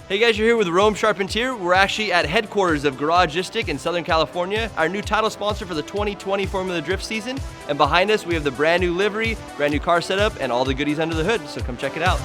Hey guys, you're here with Rome Charpentier. We're actually at headquarters of Garagistic in Southern California, our new title sponsor for the 2020 Formula Drift season. And behind us, we have the brand new livery, brand new car setup, and all the goodies under the hood, so come check it out.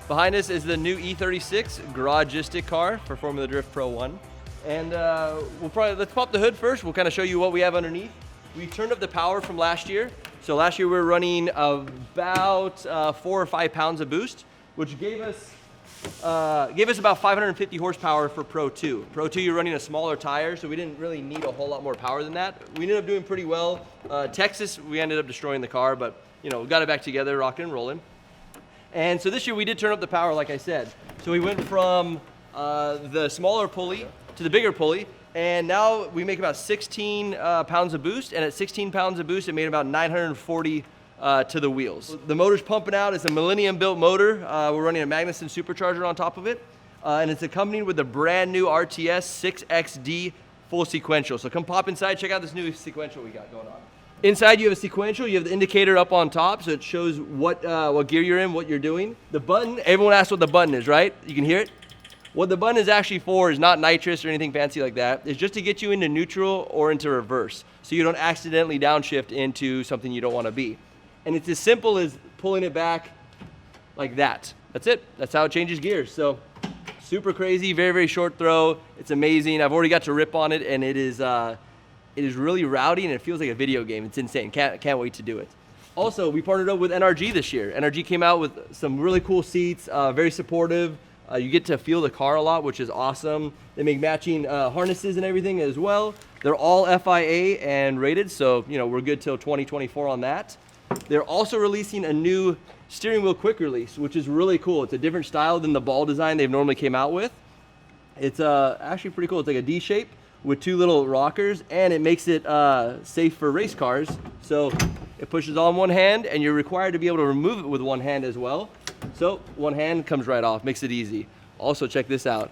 Behind us is the new E36 Garagistic car for Formula Drift Pro 1. And let's pop the hood first. We'll kind of show you what we have underneath. We turned up the power from last year. So last year we were running about 4 or 5 pounds of boost, which gave us about 550 horsepower for Pro 2. Pro 2, you're running a smaller tire, so we didn't really need a whole lot more power than that. We ended up doing pretty well. Texas, we ended up destroying the car, but we got it back together, rocking and rolling. And so this year we did turn up the power, like I said. So we went from the smaller pulley to the bigger pulley, and now we make about 16 pounds of boost, and at 16 pounds of boost, it made about 940 to the wheels. The motor's pumping out. It's a Millennium built motor. We're running a Magnuson supercharger on top of it, and it's accompanied with the brand new RTS 6XD full sequential. So come pop inside, check out this new sequential we got going on. Inside you have a sequential, you have the indicator up on top, so it shows what gear you're in, what you're doing. The button, everyone asks what the button is, right? You can hear it? What the button is actually for is not nitrous or anything fancy like that. It's just to get you into neutral or into reverse, so you don't accidentally downshift into something you don't want to be. And it's as simple as pulling it back like that. That's it. That's how it changes gears. So super crazy, very, very short throw. It's amazing. I've already got to rip on it, and it is really rowdy, and it feels like a video game. It's insane. Can't wait to do it. Also, we partnered up with NRG this year. NRG came out with some really cool seats, very supportive. You get to feel the car a lot, which is awesome. They make matching harnesses and everything as well. They're all FIA and rated, so we're good till 2024 on that. They're also releasing a new steering wheel quick release, which is really cool. It's a different style than the ball design they've normally came out with. It's actually pretty cool. It's like a D shape with 2 little rockers, and it makes it safe for race cars. So it pushes on one hand, and you're required to be able to remove it with one hand as well. So one hand comes right off, makes it easy. Also, check this out.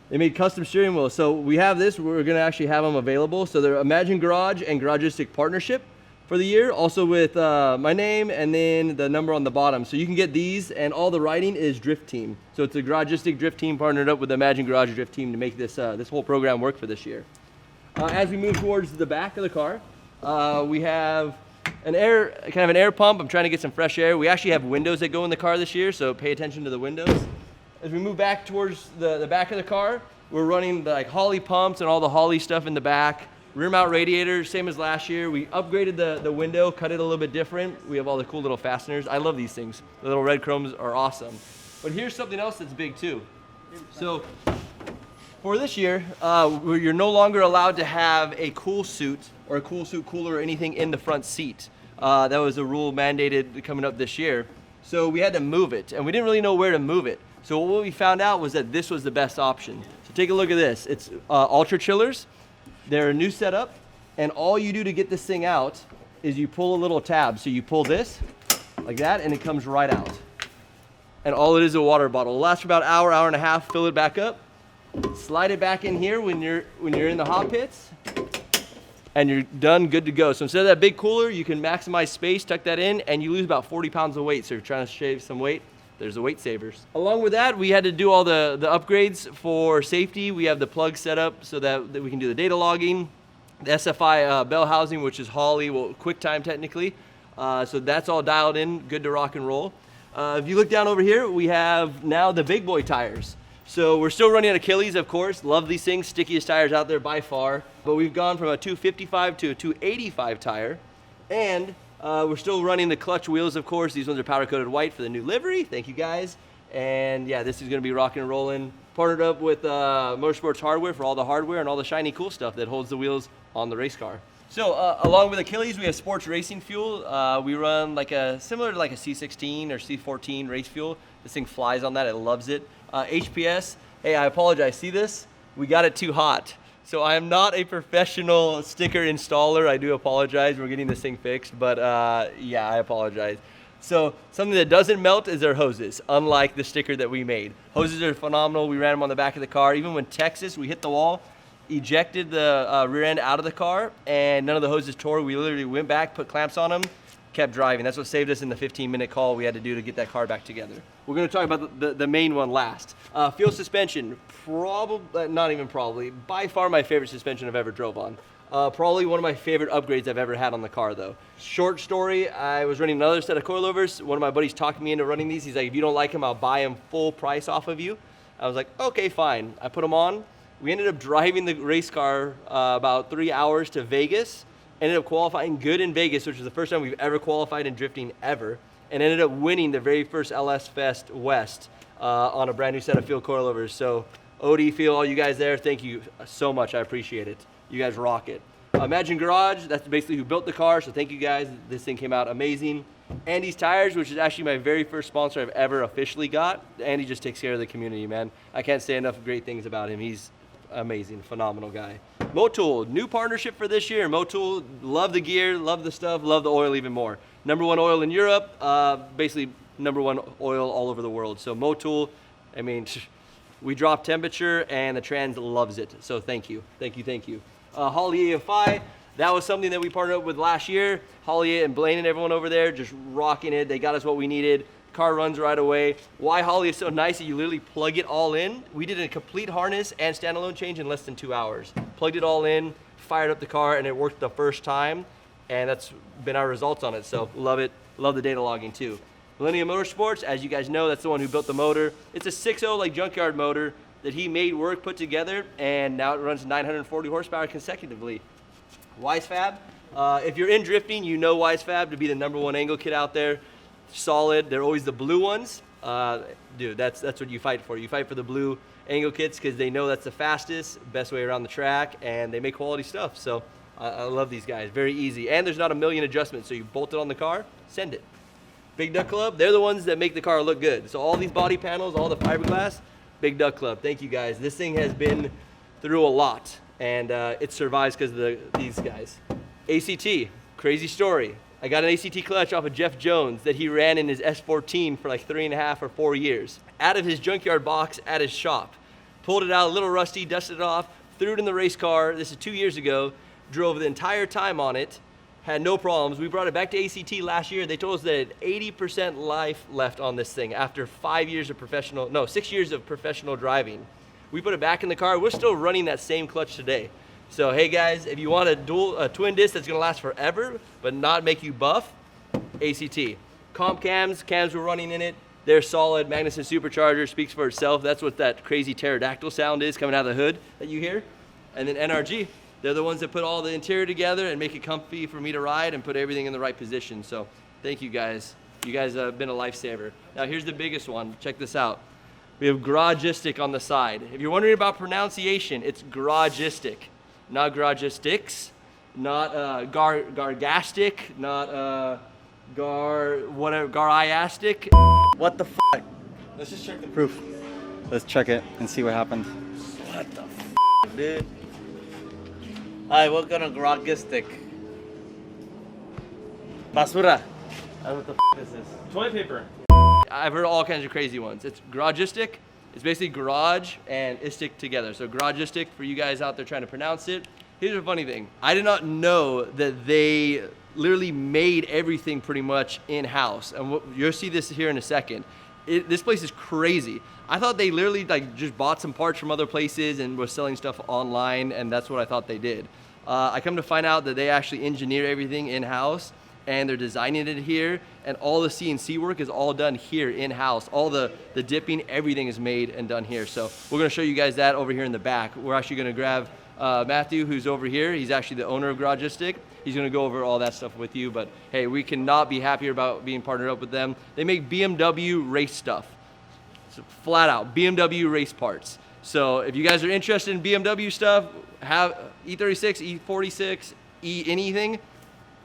They made custom steering wheels. So we have this, we're gonna actually have them available. So they're Imagine Garage and Garagistic partnership for the year, also with my name and then the number on the bottom. So you can get these, and all the writing is Drift Team. So it's a Garagistic Drift Team partnered up with the Imagine Garage Drift Team to make this this whole program work for this year. As we move towards the back of the car, we have an air pump. I'm trying to get some fresh air. We actually have windows that go in the car this year, so pay attention to the windows. As we move back towards the back of the car, we're running the Holley pumps and all the Holley stuff in the back. Rear mount radiator, same as last year. We upgraded the window, cut it a little bit different. We have all the cool little fasteners. I love these things. The little red chromes are awesome. But here's something else that's big too. So for this year, you're no longer allowed to have a cool suit or a cool suit cooler or anything in the front seat. That was a rule mandated coming up this year. So we had to move it, and we didn't really know where to move it. So what we found out was that this was the best option. So take a look at this. It's Ultra Chillers. They're a new setup, and all you do to get this thing out is you pull a little tab. So you pull this like that, and it comes right out. And all it is a water bottle. It'll last for about an hour, hour and a half. Fill it back up, slide it back in here when you're in the hot pits, and you're done, good to go. So instead of that big cooler, you can maximize space, tuck that in, and you lose about 40 pounds of weight. So if you're trying to shave some weight, there's the weight savers. Along with that, we had to do all the upgrades for safety. We have the plug set up so that we can do the data logging, the SFI bell housing, which is Holley, well, QuickTime technically. So that's all dialed in, good to rock and roll. If you look down over here, we have now the big boy tires. So we're still running on Achilles, of course. Love these things, stickiest tires out there by far. But we've gone from a 255 to a 285 tire. And we're still running the clutch wheels, of course. These ones are powder coated white for the new livery. Thank you guys. And yeah, this is gonna be rocking and rolling. Partnered up with Motorsports Hardware for all the hardware and all the shiny cool stuff that holds the wheels on the race car. So along with Achilles, we have sports racing fuel. We run like similar to like a C16 or C14 race fuel. This thing flies on that, it loves it. HPS, hey, I apologize, see this? We got it too hot. So I am not a professional sticker installer. I do apologize, we're getting this thing fixed, but yeah, I apologize. So something that doesn't melt is our hoses, unlike the sticker that we made. Hoses are phenomenal. We ran them on the back of the car. Even when Texas, we hit the wall, ejected the rear end out of the car, and none of the hoses tore. We literally went back, put clamps on them, kept driving. That's what saved us in the 15-minute call we had to do to get that car back together. We're gonna talk about the main one last. Fuel suspension, by far my favorite suspension I've ever drove on. Probably one of my favorite upgrades I've ever had on the car though. Short story, I was running another set of coilovers. One of my buddies talked me into running these. He's like, if you don't like them, I'll buy them full price off of you. I was like, okay, fine. I put them on. We ended up driving the race car about 3 hours to Vegas. Ended up qualifying good in Vegas, which was the first time we've ever qualified in drifting ever. And ended up winning the very first LS Fest West on a brand new set of field coilovers. So OD Field, all you guys there, thank you so much. I appreciate it. You guys rock it. Imagine Garage, that's basically who built the car, so thank you guys. This thing came out amazing. Andy's Tires, which is actually my very first sponsor I've ever officially got. Andy just takes care of the community, man. I can't say enough great things about him. He's amazing, phenomenal guy. Motul, new partnership for this year. Motul, love the gear, love the stuff, love the oil even more. #1 oil in Europe, basically #1 oil all over the world. So Motul, I mean, we drop temperature and the trans loves it. So thank you, thank you, thank you. Holly AFI, that was something that we partnered up with last year. Holly and Blaine and everyone over there just rocking it. They got us what we needed. Car runs right away. Why Holly is so nice that you literally plug it all in. We did a complete harness and standalone change in less than 2 hours. Plugged it all in, fired up the car, and it worked the first time. And that's been our results on it. So love it. Love the data logging too. Millennium Motorsports, as you guys know, that's the one who built the motor. It's a 6.0 like junkyard motor that he made work, put together, and now it runs 940 horsepower consecutively. WiseFab, if you're in drifting, you know WiseFab to be the #1 angle kit out there. Solid, they're always the blue ones. Dude, that's what you fight for. You fight for the blue angle kits because they know that's the fastest, best way around the track, and they make quality stuff. So I love these guys, very easy. And there's not a million adjustments, so you bolt it on the car, send it. Big Duck Club, they're the ones that make the car look good. So all these body panels, all the fiberglass, Big Duck Club, thank you guys. This thing has been through a lot, and it survives because of these guys. ACT, crazy story. I got an ACT clutch off of Jeff Jones that he ran in his S14 for like 3.5 or 4 years. Out of his junkyard box at his shop. Pulled it out, a little rusty, dusted it off, threw it in the race car. This is 2 years ago. Drove the entire time on it, had no problems. We brought it back to ACT last year. They told us that it had 80% life left on this thing after 6 years of professional driving. We put it back in the car. We're still running that same clutch today. So hey guys, if you want a twin disc that's gonna last forever, but not make you buff, ACT. Comp cams we're running in it. They're solid. Magnuson supercharger speaks for itself. That's what that crazy pterodactyl sound is coming out of the hood that you hear. And then NRG, they're the ones that put all the interior together and make it comfy for me to ride and put everything in the right position. So thank you guys. You guys have been a lifesaver. Now here's the biggest one. Check this out. We have Garagistic on the side. If you're wondering about pronunciation, it's Garagistic. Not Garagistics, not Garagastic, not Garagistic. What the f***? Let's just check the proof. Let's check it and see what happened. What the f***, Dude. Hi, welcome to Garagistic. Basura. What the f*** is this? Toilet paper. I've heard all kinds of crazy ones. It's Garagistic. It's basically garage and istic together. So Garagistic, for you guys out there trying to pronounce it. Here's a funny thing. I did not know that they literally made everything pretty much in-house. And you'll see this here in a second. This place is crazy. I thought they literally like just bought some parts from other places and was selling stuff online, and that's what I thought they did. I come to find out that they actually engineer everything in-house, and they're designing it here, and all the CNC work is all done here in-house. All the dipping, everything is made and done here. So we're gonna show you guys that over here in the back. We're actually gonna grab Matthew, who's over here. He's actually the owner of Garagistic. He's gonna go over all that stuff with you, but hey, we cannot be happier about being partnered up with them. They make BMW race stuff. So flat out, BMW race parts. So if you guys are interested in BMW stuff, have E36, E46, anything,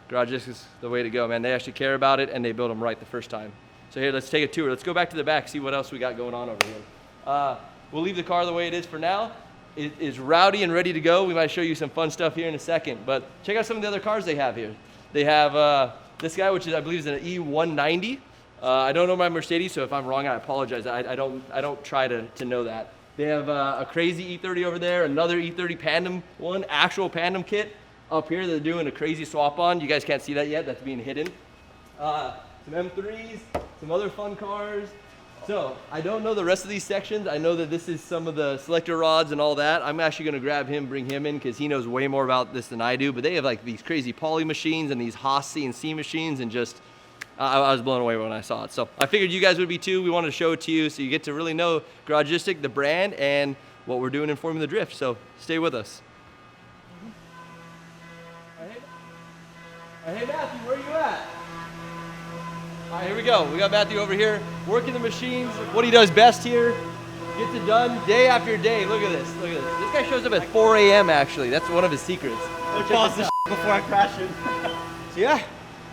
Garagistic is the way to go, man. They actually care about it, and they build them right the first time. So here, let's take a tour. Let's go back to the back, see what else we got going on over here. We'll leave the car the way it is for now. It is rowdy and ready to go. We might show you some fun stuff here in a second, but check out some of the other cars they have here. They have this guy, which is, I believe, is an E190. I don't know my Mercedes, so if I'm wrong, I apologize. I don't try to know that. They have a crazy E30 over there, another E30 Pandem one, actual Pandem kit up here. They're doing a crazy swap on. You guys can't see that yet. That's being hidden. Some M3s, some other fun cars. So I don't know the rest of these sections. I know that this is some of the selector rods and all that. I'm actually gonna grab him, bring him in, because he knows way more about this than I do. But they have like these crazy poly machines and these Haas CNC machines, and just, I was blown away when I saw it. So I figured you guys would be too. We wanted to show it to you so you get to really know Garagistic, the brand, and what we're doing in Formula Drift. So stay with us. Hey Matthew, where are you at? All right, here we go. We got Matthew over here working the machines. What he does best here, gets it done day after day. Look at this, look at this. This guy shows up at 4 a.m. actually. That's one of his secrets. Let's pause this before I crash it. So yeah,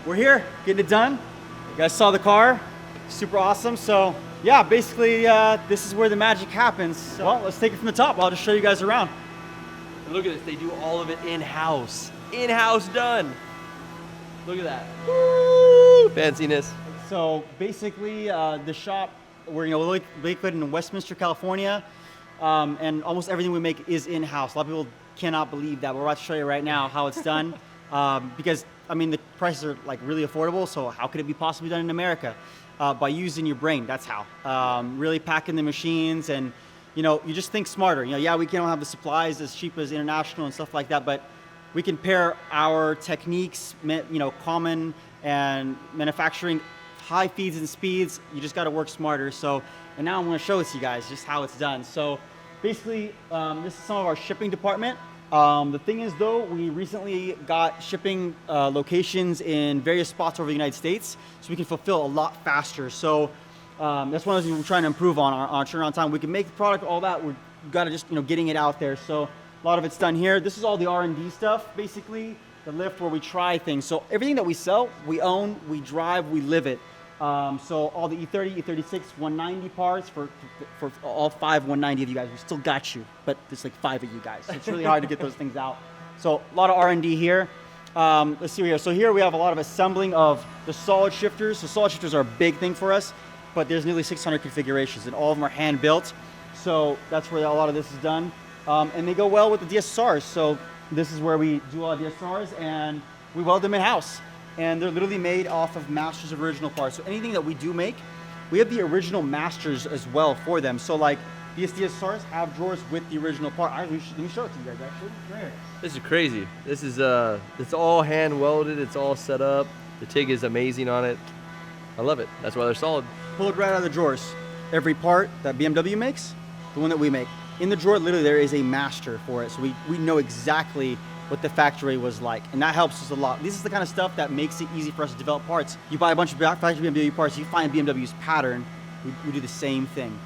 we're here, getting it done. You guys saw the car, super awesome. So yeah, basically this is where the magic happens. So, well, let's take it from the top. I'll just show you guys around. And look at this, they do all of it in-house. In-house done. Look at that. Woo! Fanciness. So basically, the shop, we're located in Westminster, California, and almost everything we make is in-house. A lot of people cannot believe that. We're about to show you right now how it's done, because I mean the prices are like really affordable. So how could it be possibly done in America? By using your brain. That's how. Really packing the machines, and you just think smarter. Yeah, we can't have the supplies as cheap as international and stuff like that, but we can pair our techniques, common and manufacturing, high feeds and speeds. You just got to work smarter. So, and now I'm going to show it to you guys just how it's done. So basically, this is some of our shipping department. The thing is though, we recently got shipping locations in various spots over the United States, so we can fulfill a lot faster. So that's one of the things we're trying to improve on our turnaround time. We can make the product, all that. We've got to just, getting it out there. So a lot of it's done here. This is all the R&D stuff, basically, the lift where we try things. So everything that we sell, we own, we drive, we live it. So all the E30, E36, 190 parts for all 5 190 of you guys. We still got you, but there's like 5 of you guys. So it's really hard to get those things out. So a lot of R&D here. Let's see here. So here we have a lot of assembling of the solid shifters. So solid shifters are a big thing for us, but there's nearly 600 configurations, and all of them are hand built. So that's where a lot of this is done. And they go well with the DSRs. So this is where we do all the DSRs, and we weld them in-house. And they're literally made off of masters of original parts. So anything that we do make, we have the original masters as well for them. So like these DSRs have drawers with the original part. Let me show it to you guys actually. Right here. This is crazy. This is it's all hand welded. It's all set up. The TIG is amazing on it. I love it. That's why they're solid. Pull it right out of the drawers. Every part that BMW makes, the one that we make. In the drawer, literally there is a master for it. So we know exactly what the factory was like, and that helps us a lot. This is the kind of stuff that makes it easy for us to develop parts. You buy a bunch of factory BMW parts, you find BMW's pattern, we do the same thing.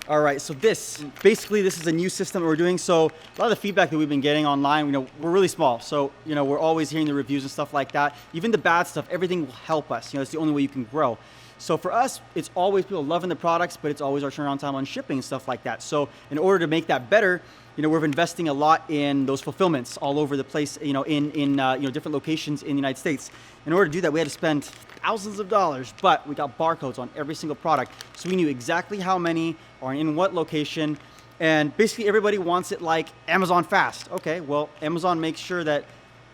All right, so this is a new system that we're doing. So a lot of the feedback that we've been getting online, we're really small. So, we're always hearing the reviews and stuff like that. Even the bad stuff, everything will help us. It's the only way you can grow. So for us, it's always people loving the products, but it's always our turnaround time on shipping and stuff like that. So in order to make that better, we're investing a lot in those fulfillments all over the place, in different locations in the United States. In order to do that, we had to spend thousands of dollars, but we got barcodes on every single product. So we knew exactly how many are in what location. And basically everybody wants it like Amazon fast. Okay, well, Amazon makes sure that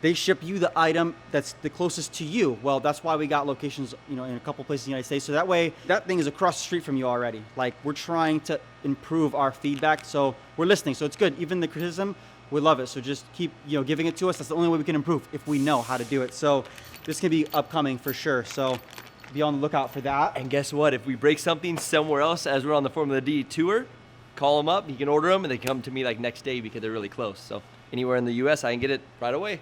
they ship you the item that's the closest to you. Well, that's why we got locations, in a couple places in the United States. So that way, that thing is across the street from you already. Like, we're trying to improve our feedback, so we're listening. So it's good. Even the criticism, we love it. So just keep, giving it to us. That's the only way we can improve, if we know how to do it. So this can be upcoming for sure. So be on the lookout for that. And guess what? If we break something somewhere else as we're on the Formula D tour, call them up. You can order them, and they come to me like next day because they're really close. So anywhere in the U.S., I can get it right away.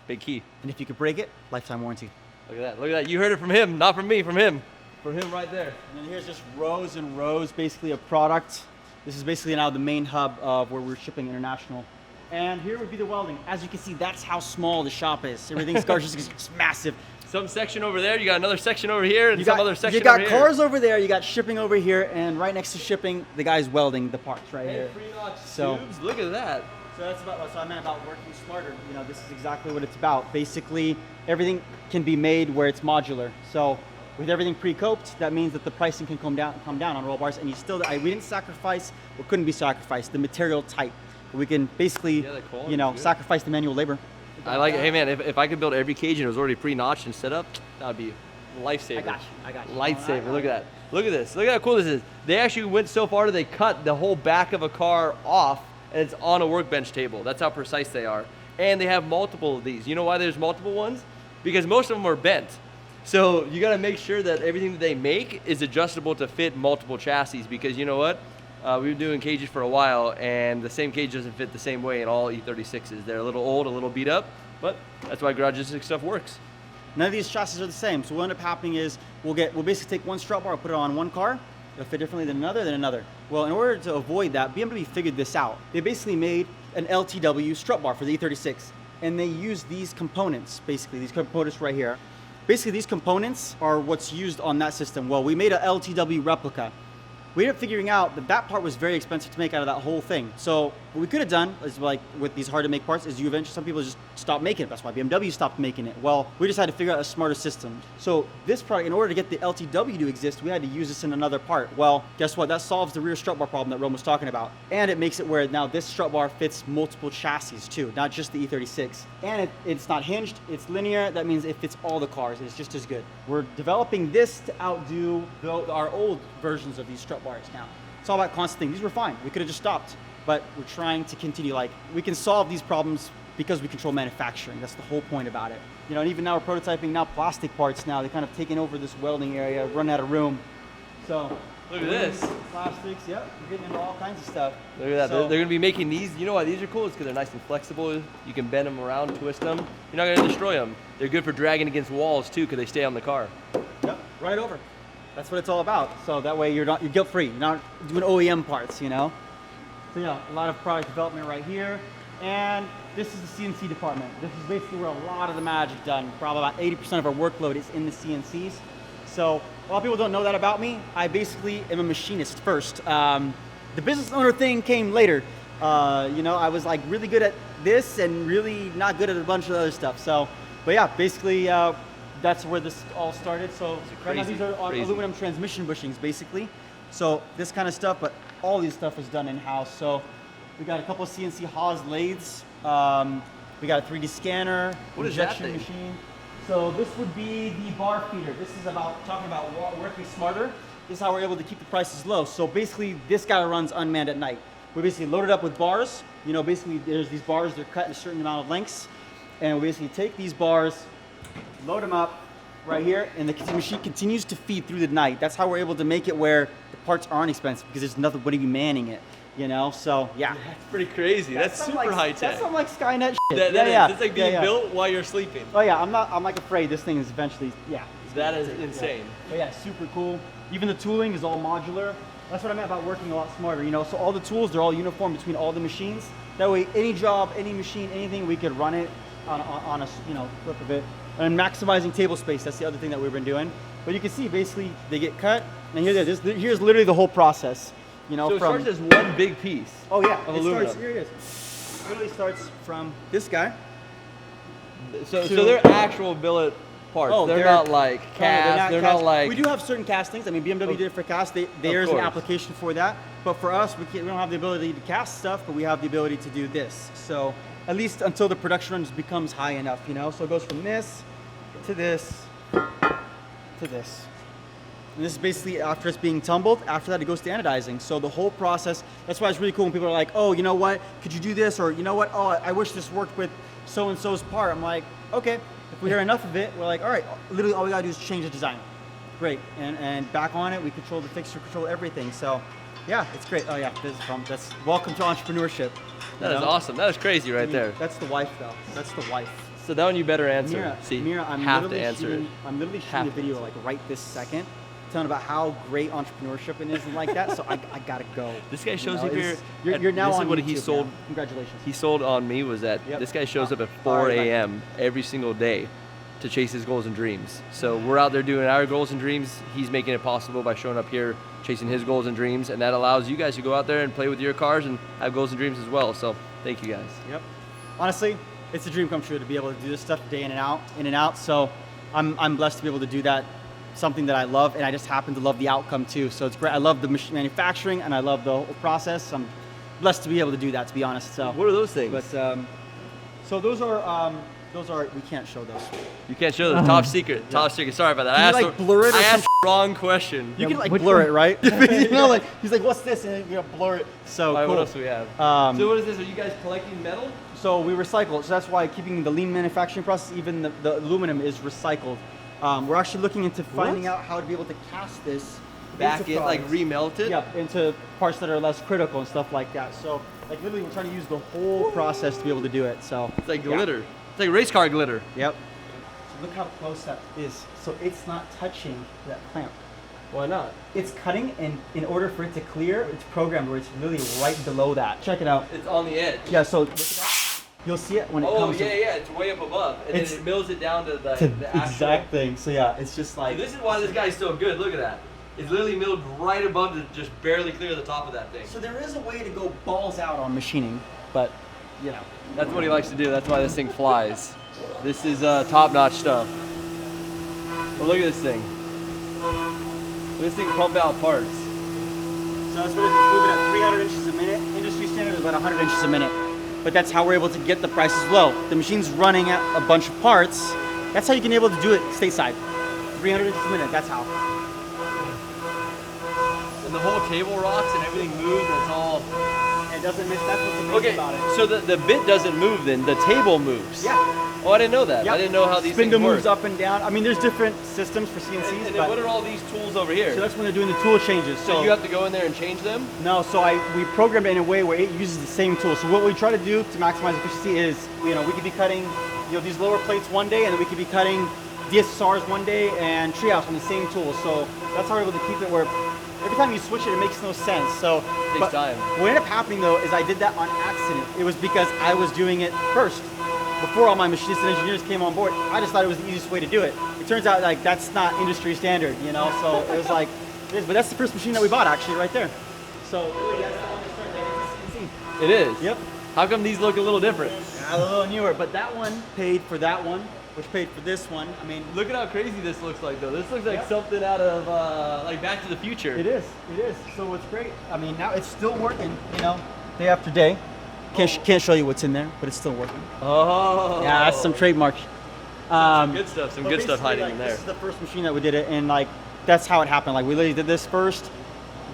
Big key. And if you could break it, lifetime warranty. Look at that. Look at that. You heard it from him, not from me, from him. From him right there. And then here's just rows and rows, basically, of product. This is basically now the main hub of where we're shipping international And here would be the welding. As you can see, that's how small the shop is. Everything's Garagistic, it's massive. Some section over there, you got another section over here, and other section you got over here. cars over there, you got shipping over here, and right next to shipping, the guy's welding the parts right here. So tubes, look at that. So that's about what I meant about working smarter. You know, this is exactly what it's about. Basically, everything can be made where it's modular. So with everything pre-coped, that means that the pricing can come down on roll bars, and you still, we didn't sacrifice what couldn't be sacrificed, the material type. We can basically, you know, sacrifice the manual labor. I like it. Hey man, if I could build every cage and it was already pre-notched and set up, that would be a lifesaver. I got you. Lifesaver. Look at that. Look at this. Look at how cool this is. They actually went so far that they cut the whole back of a car off, and it's on a workbench table. That's how precise they are. And they have multiple of these. You know why there's multiple ones? Because most of them are bent. So you got to make sure that everything that they make is adjustable to fit multiple chassis, because you know what? We've been doing cages for a while, and the same cage doesn't fit the same way in all E36s. They're a little old, a little beat up, but that's why Garagistic stuff works. None of these chassis are the same. So what will end up happening is we'll basically take one strut bar, put it on one car, it'll fit differently than another. Well, in order to avoid that, BMW figured this out. They basically made an LTW strut bar for the E36, and they use these components, basically, these components right here. Basically, these components are what's used on that system. Well, we made a LTW replica. We ended up figuring out that that part was very expensive to make out of that whole thing. So what we could have done is, like with these hard to make parts, is you eventually, some people just stop making it. That's why BMW stopped making it. Well, we just had to figure out a smarter system. So this product, in order to get the LTW to exist, we had to use this in another part. Well, guess what? That solves the rear strut bar problem that Rome was talking about. And it makes it where now this strut bar fits multiple chassis too, not just the E36. And it's not hinged, it's linear. That means it fits all the cars. It's just as good. We're developing this to outdo our old versions of these strut bars now. It's all about constant things. These were fine. We could have just stopped, but we're trying to continue. Like, we can solve these problems because we control manufacturing. That's the whole point about it. You know, and even now we're prototyping now plastic parts now. They're kind of taking over this welding area, run out of room. So look at this. Plastics, yep. We're getting into all kinds of stuff. Look at that. So, they're going to be making these. You know why these are cool? It's because they're nice and flexible. You can bend them around, twist them. You're not going to destroy them. They're good for dragging against walls too, because they stay on the car. Yep, right over. That's what it's all about. So that way you're guilt-free. You're not doing OEM parts, you know? So yeah, a lot of product development right here. And this is the CNC department. This is basically where a lot of the magic done. Probably about 80% of our workload is in the CNCs. So a lot of people don't know that about me. I basically am a machinist first. The business owner thing came later. You know, I was like really good at this and really not good at a bunch of other stuff. So, but yeah, basically, that's where this all started. So right now these are aluminum transmission bushings, basically. So this kind of stuff, but all these stuff is done in-house. So we got a couple of CNC Haas lathes. We got a 3D scanner, injection machine. So this would be the bar feeder. This is talking about working smarter. This is how we're able to keep the prices low. So basically, this guy runs unmanned at night. We basically load it up with bars. You know, basically there's these bars, they're cut in a certain amount of lengths. And we basically take these bars, load them up right here, and the machine continues to feed through the night. That's how we're able to make it where the parts aren't expensive, because there's nobody manning it, you know? So yeah. That's pretty crazy. That's super high tech. That's some like Skynet shit. It's like being built while you're sleeping. Oh yeah, I'm like afraid this thing is eventually, That is insane. But yeah, super cool. Even the tooling is all modular. That's what I meant about working a lot smarter, you know? So all the tools, they're all uniform between all the machines. That way, any job, any machine, anything, we could run it on a flip of it. And maximizing table space, that's the other thing that we've been doing. But you can see, basically, they get cut, and here's literally the whole process. You know, so it starts as one big piece. Oh yeah, of aluminum. Here it is. It literally starts from this guy. So they're actual billet parts. Oh, they're not like cast. They're not like. We do have certain castings. I mean, BMW did it for cast. There's an application for that. But for us, we don't have the ability to cast stuff, but we have the ability to do this. So at least until the production run becomes high enough, you know. So it goes from this to this to this. And this is basically after it's being tumbled. After that, it goes to anodizing. So the whole process. That's why it's really cool when people are like, "Oh, you know what? Could you do this?" Or "You know what? Oh, I wish this worked with so and so's part." I'm like, "Okay." If we hear enough of it, we're like, "All right." Literally, all we gotta do is change the design. Great, and back on it, we control the fixture, control everything. So, yeah, it's great. Oh yeah, this is fun. That's welcome to entrepreneurship. That is awesome. That is crazy right there. That's the wife, though. That's the wife. So that one you better answer. Mira, See, Mira, I'm have literally to answer shooting, it. I'm literally shooting a video like right this second ton about how great entrepreneurship is and like that. So I gotta go. This guy shows You up know, here. You're now this on is what YouTube he sold. now. Congratulations. He sold on me was that Yep. this guy shows up at Oh, 4 all right. a.m. every single day to chase his goals and dreams. So we're out there doing our goals and dreams. He's making it possible by showing up here, chasing his goals and dreams, and that allows you guys to go out there and play with your cars and have goals and dreams as well. So thank you guys. Yep. Honestly, it's a dream come true to be able to do this stuff day in and out. So I'm blessed to be able to do that, something that I love, and I just happen to love the outcome too. So it's great. I love the manufacturing and I love the whole process. I'm blessed to be able to do that, to be honest. So What are those things? But so those are we can't show those. You can't show the top secret. Top secret. Sorry about that. Can you, like, blur it or I asked some the wrong question. You can like which blur one? it, right? You know, like he's like, "What's this?" And you know, blur it. So All right, cool. what else do we have? So what is this? Are you guys collecting metal? So we recycle. So that's why keeping the lean manufacturing process, even the aluminum is recycled. We're actually looking into finding out how to be able to cast this Back into it, like products. remelt it? Yep, into parts that are less critical and stuff like that. So like literally, we're trying to use the whole process to be able to do it. So It's like yeah. glitter. It's like race car glitter. Yep. So look how close that is. So it's not touching that clamp. Why not? It's cutting, and in order for it to clear, it's programmed where it's really right below that. Check it out. It's on the edge. Yeah, so look at that. You'll see it when it Oh, comes yeah, yeah. It's way up above. And then It's- it mills it down to the, to the the actual. exact thing. So yeah, it's just like This is why this guy's so good. Look at that. It's literally milled right above to just barely clear the top of that thing. So there is a way to go balls out on machining, but you know. That's what he likes to do. That's why this thing flies. This is top-notch stuff. But look at this thing. This thing pump out parts. So that's what it's moving at 300 inches a minute. Industry standard is about 100 inches a minute. But that's how we're able to get the prices low. The machine's running at a bunch of parts. That's how you can be able to do it stateside. 300 inches a minute, that's how. And the whole table rocks and everything moves and it's all... It doesn't miss, that's what's amazing Okay, about it. so the bit doesn't move then, the table moves. Yeah. Oh, I didn't know that. Yep. I didn't know how these Spindle things work. moves up and down. I mean, there's different systems for CNCs, And then but what are all these tools over here? so that's when they're doing the tool changes. So you have to go in there and change them? No, so we programmed it in a way where it uses the same tool. So what we try to do to maximize efficiency is, you know, we could be cutting, you know, these lower plates one day, and then we could be cutting DSSRs one day and treehouse on the same tool. So that's how we're able to keep it where every time you switch it, it makes no sense. So Takes but time. What ended up happening though is I did that on accident. It was because I was doing it first. Before all my machinists and engineers came on board, I just thought it was the easiest way to do it. It turns out like that's not industry standard, you know. So it was like, it is. But that's the first machine that we bought actually, right there. So really, that's the one that started making CNC. It is? Yep. How come these look a little different? A little newer, but that one paid for that one, which paid for this one. I mean, Look at how crazy this looks like though. This looks like Yep. something out of like Back to the Future. it is. It is. So it's great. I mean, now it's still working. You know, day after day. Can't show you what's in there, but it's still working. Oh. Yeah, that's some trademark. Some good stuff. Some But good stuff basically, hiding like, in there. This is the first machine that we did it, and like that's how it happened. Like we literally did this first,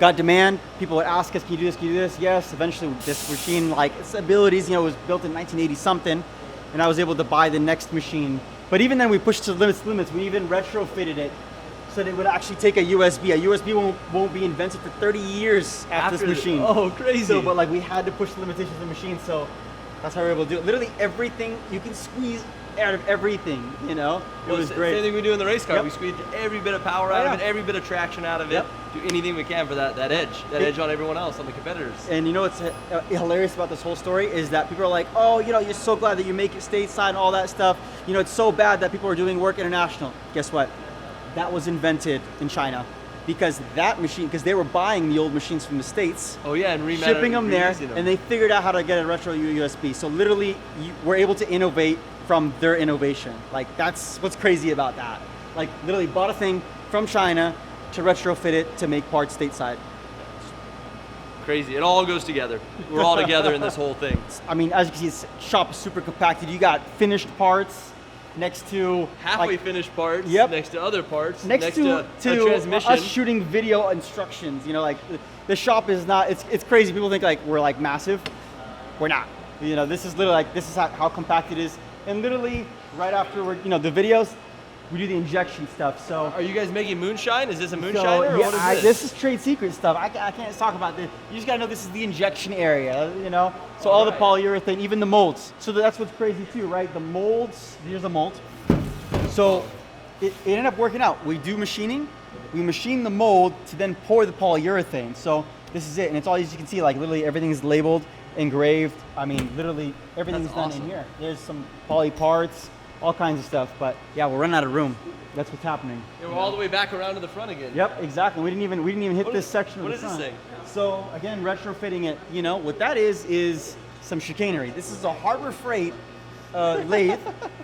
got demand. People would ask us, "Can you do this? Can you do this?" Yes. Eventually, this machine, like its abilities, you know, was built in 1980 something, and I was able to buy the next machine. But even then, we pushed to limits. We even retrofitted it so that it would actually take a USB. A USB won't be invented for 30 years after this machine. Oh, crazy. So, but like we had to push the limitations of the machine, so that's how we were able to do it. Literally everything you can squeeze out of everything, you know. It was great. Same thing we do in the race car. Yep. We squeeze every bit of power Oh, out yeah. of it, every bit of traction out of it. Yep. Do anything we can for that edge, edge on everyone else, on the competitors. And you know what's hilarious about this whole story is that people are like, oh, you know, you're so glad that you make it stateside and all that stuff. You know, it's so bad that people are doing work international. Guess what? That was invented in China because that machine, because they were buying the old machines from the States, Oh yeah, and shipping them there, reusing them. and they figured out how to get a retro USB. So literally, we're able to innovate from their innovation. Like that's what's crazy about that. Like literally bought a thing from China to retrofit it to make parts stateside. Crazy. It all goes together. We're all together in this whole thing. I mean, as you can see, this shop is super compacted. You got finished parts next to Halfway like, finished parts, Yep. next to other parts, next to a transmission. us shooting video instructions. You know, like the shop is not. It's crazy. People think like we're like massive. We're not. You know, this is literally like this is how compact it is. And literally right after the videos, we do the injection stuff. So. Are you guys making moonshine? Is this a So, moonshiner or yeah, what is this is trade secret stuff. I can't talk about this. You just gotta know this is the injection area, you know? So all the Alright. polyurethane, even the molds. So that's what's crazy too, right? The molds, here's a mold. So it ended up working out. We do machining. We machine the mold to then pour the polyurethane. So this is it, and it's all, as you can see, like literally everything's labeled, engraved. I mean, literally everything's done in here. There's some poly parts, all kinds of stuff. But yeah, we're running out of room. That's what's happening. Yeah, we're all the way back around to the front again. Yep, exactly. We didn't even hit this section of the front. What is this thing? So again, retrofitting it. You know what that is some chicanery. This is a Harbor Freight lathe.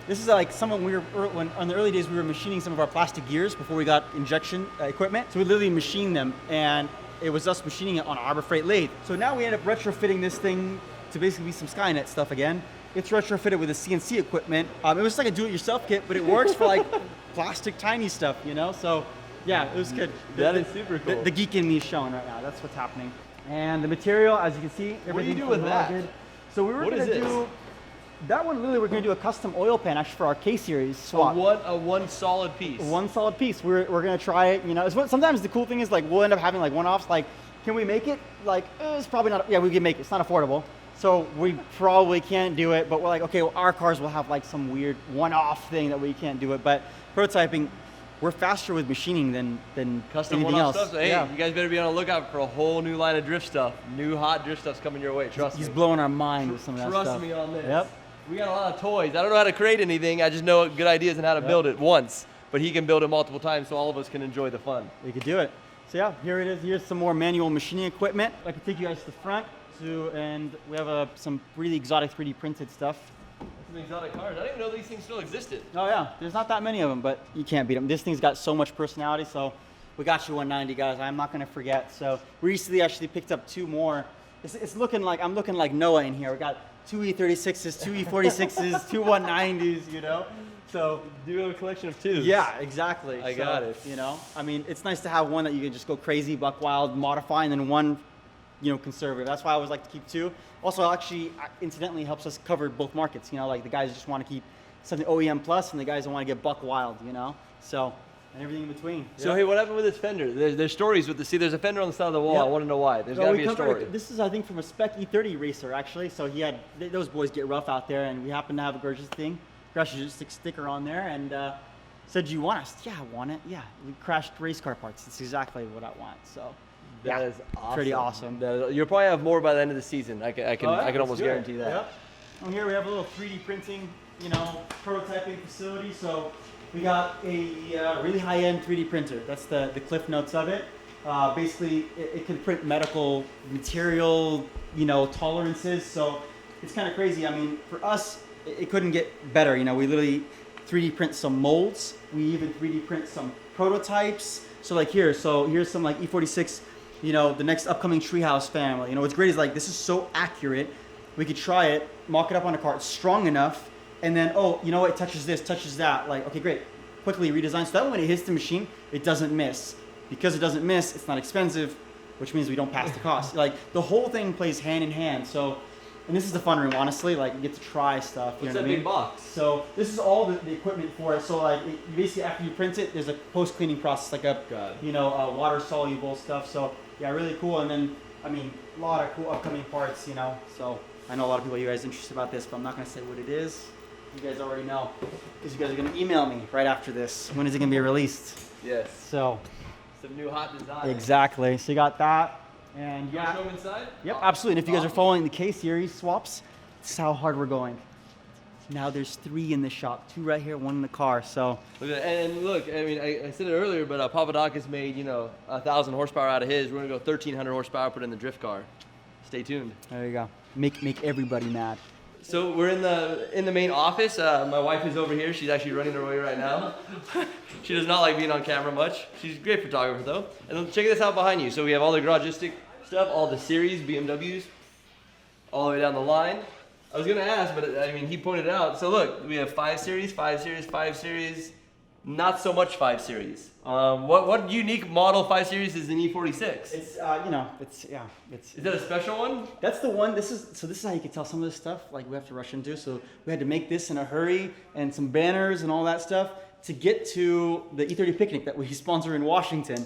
This is like when on the early days we were machining some of our plastic gears before we got injection equipment. So we literally machined them, and it was us machining it on a Harbor Freight lathe. So now we end up retrofitting this thing to basically be some Skynet stuff again. It's retrofitted with a CNC equipment. It was like a do-it-yourself kit, but it works for like plastic tiny stuff, you know? So yeah, it was good. That is super cool. The geek in me is showing right now. That's what's happening. And the material, as you can see, everything. What do you do with that? So we were going to do that one. Literally, we're going to do a custom oil pan actually for our K series swap. A one solid piece. One solid piece. We're going to try it. You know, sometimes the cool thing is like we'll end up having like one-offs. Like, can we make it? Like, it's probably not. Yeah, we can make it. It's not affordable. So we probably can't do it, but we're like, okay, well, our cars will have like some weird one-off thing that we can't do it. But prototyping, we're faster with machining than custom anything else. Stuff. So, hey, yeah. You guys better be on the lookout for a whole new line of drift stuff. New hot drift stuff's coming your way. Trust me. He's blowing our mind with some of that stuff. Trust me on this. Yep. We got a lot of toys. I don't know how to create anything. I just know good ideas and how to build it once. But he can build it multiple times, so all of us can enjoy the fun. We could do it. So yeah, here it is. Here's some more manual machining equipment. I can take you guys to the front. And we have some really exotic 3D printed stuff. Some exotic cars. I didn't even know these things still existed. Oh yeah, there's not that many of them, but you can't beat them. This thing's got so much personality, so we got you 190, guys. I'm not gonna forget. So we recently actually picked up 2 more. It's looking like, I'm looking like Noah in here. We got 2 E36s, 2 E46s, 2 190s, you know? So do have a collection of 2s. Yeah, exactly. I got it. You know, I mean, it's nice to have one that you can just go crazy, buck wild, modify, and then one, you know, conservative. That's why I always like to keep 2. Also, actually, incidentally, helps us cover both markets. You know, like the guys just want to keep something OEM plus, and the guys that want to get buck wild. You know, so and everything in between. So hey, what happened with this fender? There's stories with the. See, there's a fender on the side of the wall. I want to know why. There's got to be a story. This is, I think, from a Spec E30 racer actually. So he had those boys get rough out there, and we happened to have a Garagistic sticker on there, and said, "Do you want us?" Yeah, I want it. Yeah, we crashed race car parts. It's exactly what I want. So. That is awesome. Pretty awesome. You'll probably have more by the end of the season. I can almost guarantee that. Yep. And here we have a little 3D printing, you know, prototyping facility. So we got a really high-end 3D printer. That's the cliff notes of it. Basically, it can print medical material, you know, tolerances. So it's kind of crazy. I mean, for us, it couldn't get better. You know, we literally 3D print some molds. We even 3D print some prototypes. So like here's some like E46. You know, the next upcoming treehouse family. You know, what's great is like, this is so accurate. We could try it, mock it up on a car, it's strong enough, and then, oh, you know what, it touches this, touches that. Like, okay, great. Quickly redesign. So that when it hits the machine, it doesn't miss. Because it doesn't miss, it's not expensive, which means we don't pass the cost. Like, the whole thing plays hand in hand. So, and this is the fun room, honestly. Like, you get to try stuff. You know what I mean? Big box? So this is all the equipment for it. So like, basically after you print it, there's a post-cleaning process, like water-soluble stuff. So yeah, really cool. And then, I mean, a lot of cool upcoming parts, you know. So I know a lot of people, you guys are interested about this, but I'm not going to say what it is. You guys already know, because you guys are going to email me right after this. When is it going to be released? Yes. So. Some new hot design. Exactly. So you got that. And yeah. Show them inside? Yep, absolutely. And if you guys are following the K series swaps, this is how hard we're going. Now there's 3 in the shop, 2 right here, 1 in the car. So. And look, I mean, I said it earlier, but Papadakis made 1,000 horsepower out of his. We're gonna go 1,300 horsepower, put in the drift car. Stay tuned. There you go. Make everybody mad. So we're in the main office. My wife is over here. She's actually running her way right now. She does not like being on camera much. She's a great photographer though. And check this out behind you. So we have all the Garagistic stuff, all the series BMWs, all the way down the line. I was gonna ask, but I mean, he pointed it out. So look, we have 5 Series, 5 Series, 5 Series, not so much 5 Series. What unique model 5 Series is an E46? It's Is that a special one? That's the one. This is how you can tell some of this stuff. Like we have to rush into. So we had to make this in a hurry and some banners and all that stuff to get to the E30 picnic that we sponsor in Washington.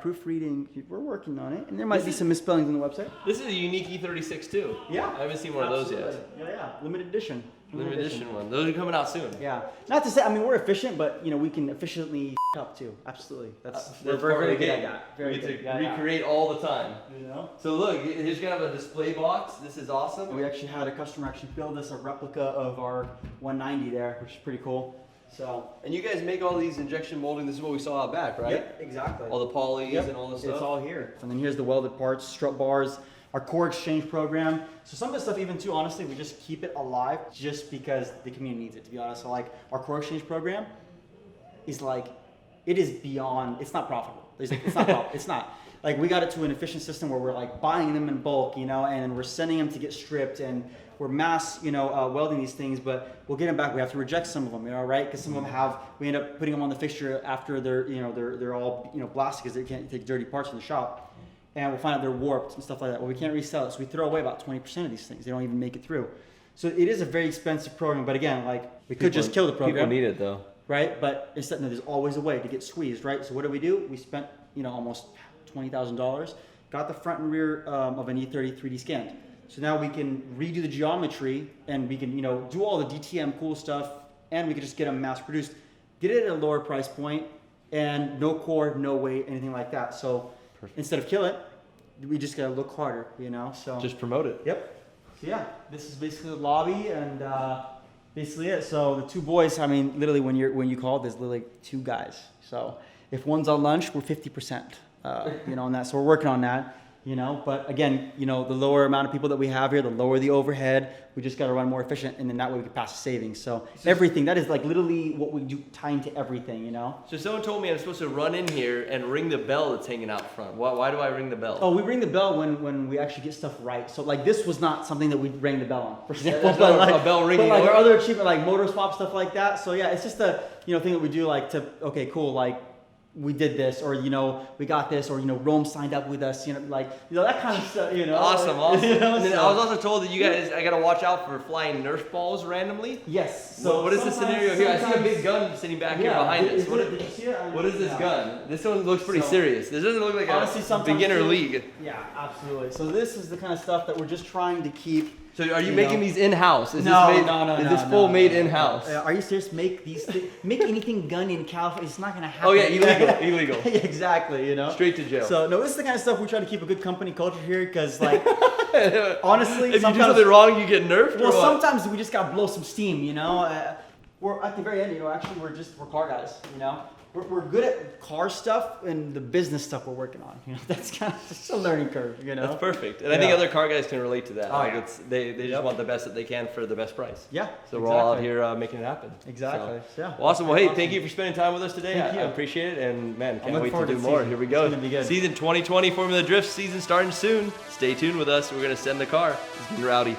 Proofreading, we're working on it, and there might be some misspellings on the website. This is a unique E36 too. Yeah. I haven't seen one of those yet. Yeah, limited edition. Limited edition one. Those are coming out soon. Yeah. Not to say, I mean, we're efficient, but you know, we can efficiently up too. Absolutely. We're very good at that. Very good. To recreate all the time. You know. So look, here's kind of a display box. This is awesome. We actually had a customer actually build us a replica of our 190 there, which is pretty cool. So. And you guys make all these injection molding. This is what we saw out back, right? Yep, exactly. All the polys and all this stuff. It's all here. And then here's the welded parts, strut bars, our core exchange program. So some of the stuff even too, honestly, we just keep it alive just because the community needs it, to be honest. So like our core exchange program is like, it is beyond, it's not profitable. It's not profitable. It's not. Like we got it to an efficient system where we're like buying them in bulk, you know, and we're sending them to get stripped, and we're mass, you know, welding these things, but we'll get them back. We have to reject some of them, you know, right? Because some of them we end up putting them on the fixture after they're, you know, they're all, you know, blasted because they can't take dirty parts in the shop. And we'll find out they're warped and stuff like that. Well, we can't resell it, so we throw away about 20% of these things. They don't even make it through. So it is a very expensive program, but again, like we could just kill the program. People need it though. Right? But instead, no, there's always a way to get squeezed, right? So what do? We spent, you know, almost $20,000, got the front and rear of an E30 3D scanned. So now we can redo the geometry, and we can, you know, do all the DTM cool stuff, and we can just get them mass produced, get it at a lower price point, and no core, no weight, anything like that. So instead of kill it, we just gotta look harder, you know. So just promote it. Yep. So yeah, this is basically the lobby, and basically it. So the two boys, I mean, literally when you call, there's literally two guys. So if one's on lunch, we're 50%, you know, on that. So we're working on that, you know. But again, you know, the lower amount of people that we have here, the lower the overhead. We just got to run more efficient, and then that way we can pass the savings. So everything, that is like literally what we do, tying to everything, you know. So someone told me I'm supposed to run in here and ring the bell that's hanging out front. Why do I ring the bell? Oh, we ring the bell when we actually get stuff right. So like this was not something that we rang the bell on, for example. That's not a bell ringing. But like our other achievement, like motor swap, stuff like that. So yeah, it's just a, you know, thing that we do, like to, okay, cool, like we did this, or, you know, we got this, or, you know, Rome signed up with us, you know, like, you know, that kind of stuff, you know. Awesome. You know, and then I was also told that you guys, I gotta watch out for flying Nerf balls randomly. Yes. So what is the scenario here? I see a big gun sitting back here behind us. Did you see it? What is this gun? This one looks pretty serious. This doesn't look like a beginner league. Yeah, absolutely. So this is the kind of stuff that we're just trying to keep. So are you making these in-house? Is No. Is this full made in-house? Are you serious? Make anything gun in California? It's not gonna happen. Oh yeah, illegal. Yeah, exactly. You know, straight to jail. So no, this is the kind of stuff we try to keep a good company culture here, because like honestly, if you do something wrong, you get nerfed. Well, sometimes we just gotta blow some steam. You know, we're at the very end. You know, actually, we're car guys. You know. We're good at car stuff, and the business stuff we're working on. You know, that's kind of just a learning curve. You know, that's perfect, and I think other car guys can relate to that. Oh, like they just want the best that they can for the best price. Yeah. So we're all out here making it happen. Exactly. So, yeah. Well, awesome. Well, hey, thank you for spending time with us today. Thank you. I appreciate it, and man, can't wait to do season. more. Here we go. It's gonna be good. Season 2020 Formula Drift season starting soon. Stay tuned with us. We're gonna send the car. It's getting rowdy.